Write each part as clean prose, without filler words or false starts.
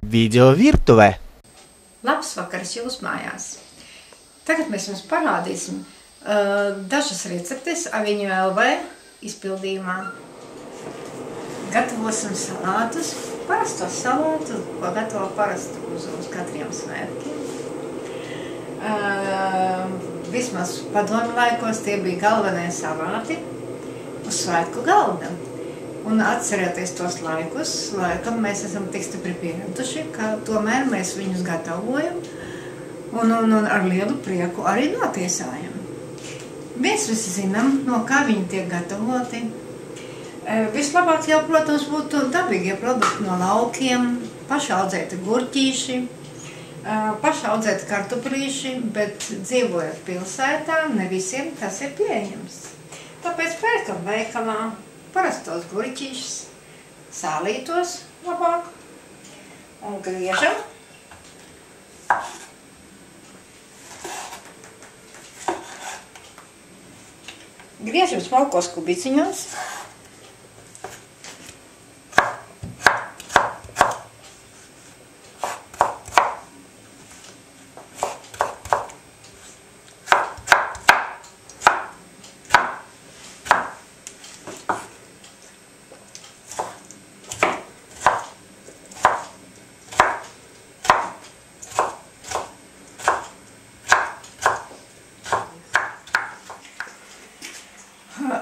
Video virtuvē. Labs vakars jūs mājās. Tagad mēs jums parādīsim dažas receptes Aviņu LV izpildījumā. Gatavosim salātus, parastos salātus, ko gatavo parastu uz katriem svētkiem. Vismaz padomu laikos tie bija galvenie salāti uz svētku galda. Un atcerieties tos laikus, laikam mēs esam tik stipri pieraduši, ka tomēr mēs viņus gatavojam un ar lielu prieku arī notiesājam. Mēs visi zinām, no kā viņi tiek gatavoti. Vislabāk jau, protams, būtu dabīgie produkti no laukiem, pašaudzēti gurķīši, pašaudzēti kartuplīši, bet dzīvojot pilsētā, ne visiem tas ir pieejams. Tāpēc pērkam veikalā parastos gurķīšus, sālītos labāk un griežam. Griežam smalkos kubiciņos.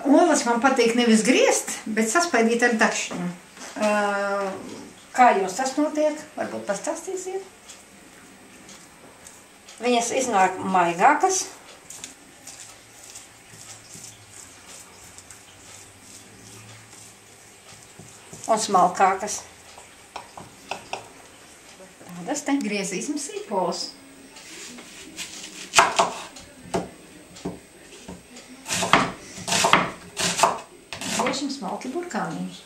Olas man patīk nevis griezt, bet saspaidīt ar dakšņu. Kā jums tas notiek? Varbūt pastāstīsiet? Viņas iznāk maigākas. Un smalkākas. Tādas te. Griezīsim sīpols. Griežam smalki burkāniņus.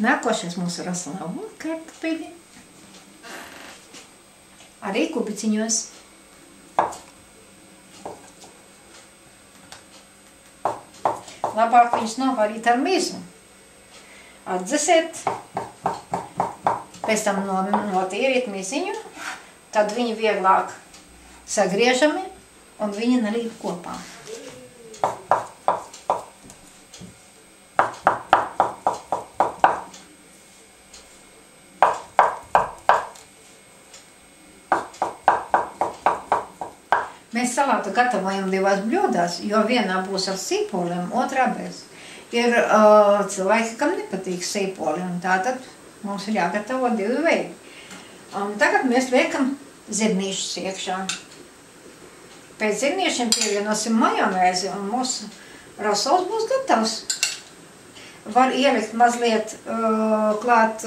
Nākošais mūsu raslāvu kartupeļi. Arī kubiciņos. Labāk viņus novārīt ar mizu. Atdzesiet. Pēc tam notīriet miziņu, tad viņi vieglāk sagriežami un viņi nelīp kopā. Mēs salātu gatavojam divās bļodās, jo vienā būs ar sīpoliem, otrā bez. Ir cilvēki, kam nepatīk sīpoli, un tātad mums ir jāgatavo divi veidi. Tagad mēs liekam zirnīšus iekšā. Pēc zirnīšiem pievienosim majonēzi un mūsu rasols būs gatavs. Var ielikt mazliet klāt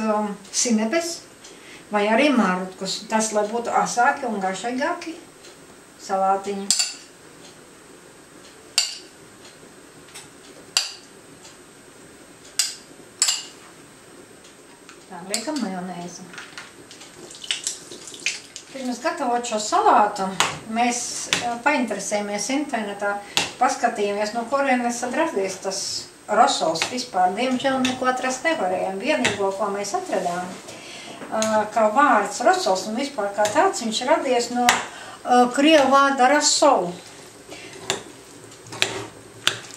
sinepes vai arī mārutkus. Tas, lai būtu asāki un garšīgāki salātiņi. Tā, liekam majonēzi. Pirms gatavot šo salātu, mēs painteresējamies internetā, paskatījāmies, no kurienes tad radies tas rosols vispār. Diemžēl neko atrast nevarējām. Vienīgo, ko mēs atradām, kā vārds rosols un vispār kā tāds, viņš radies no krievu vārda rasol.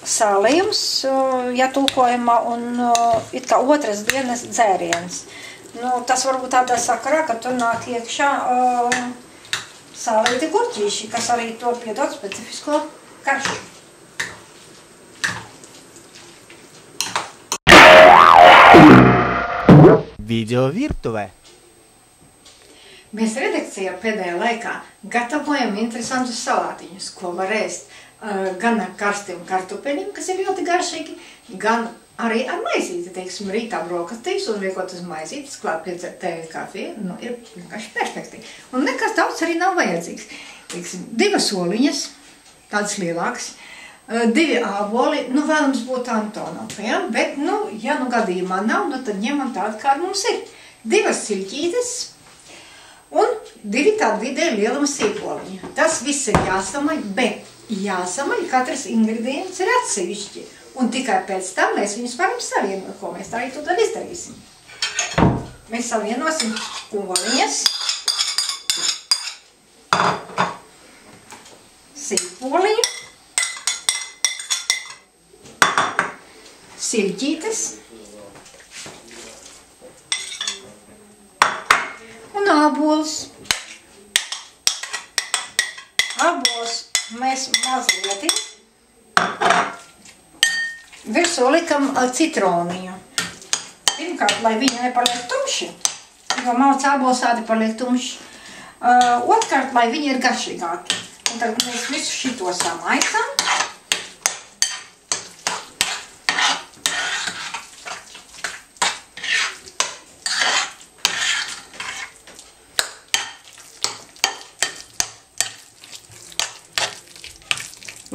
Sālījums, ja tulkojumā, un it kā otras dienas dzēriens. Tas varbūt tādā sakarā, ka tur nāk iekšā sālīti gurķīši, kas arī to piedod specifisko karšu. Video virtuvē. Mēs redakcijā pēdējā laikā gatavojam interesantus salātiņus, ko var ēst gan ar karstiem kartupeļiem, kas ir ļoti garšīgi, gan arī ar maizīti, teiksim, rītā brokastīs, uzliekot uz maizītes, klāt piedzert tēju kafiju, ir vienkārši perfekti. Un nekas daudz arī nav vajadzīgs. Teiksim, 2 soliņas, tādas lielākas, 2 āboli, vēlams būtu Antonovka, ja? Bet, ja gadījumā nav, tad ņemam tādu, kāda mums ir. 2 siļķītes un 2 tādi vidēji lieluma sīpoliņi. Tas viss ir jāsamaļ, bet jāsamaļ katrs ingredients ir atsevišķi. Un tikai pēc tam mēs viņus varam savienot, ko mēs arī tad izdarīsim. Mēs savienosim oliņas, sīpoliņu, siļķītes un ābolus. Ābolus mēs mazliet virsū likam citroniņu. Pirmkārt, lai viņi nepaliek tumši, jo malts ābolsādi paliek tumši. Otrkārt, lai viņi ir garšīgāki. Un tad mēs visu šito samaisam.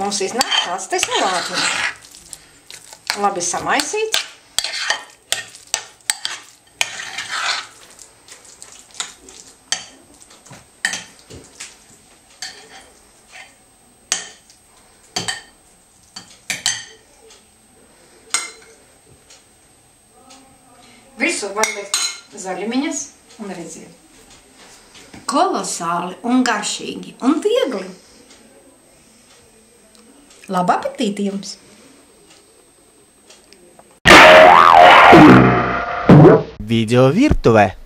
Mums iznāk tāds te salātiņš. Labi samaisīts. Visu var likt zaļumiņas un redziet. Kolosāli un garšīgi un viegli. Labu apetīti jums! Video virtuve.